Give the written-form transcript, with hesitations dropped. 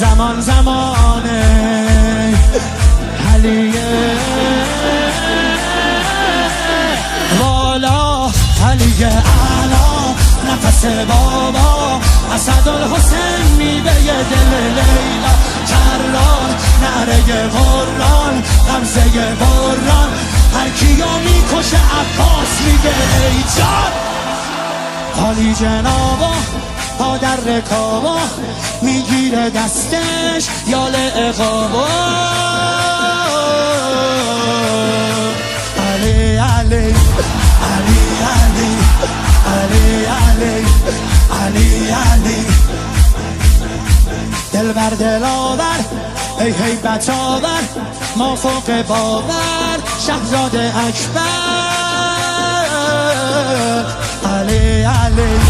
زمان زمانه علیه والا علیه اعلا نفس بابا اسدالحسین میوه دل لیلا کران نعره قرآن غمزه بران هر کیو میکشه عباس میگه ای جان حالی جنابا پا در رکابا میگیره دستش یال اقابا علی علی علی علی علی علی علی علی دل بر دل آور ای هیبت آور ما فوق باور شهزاد اکبر علی علی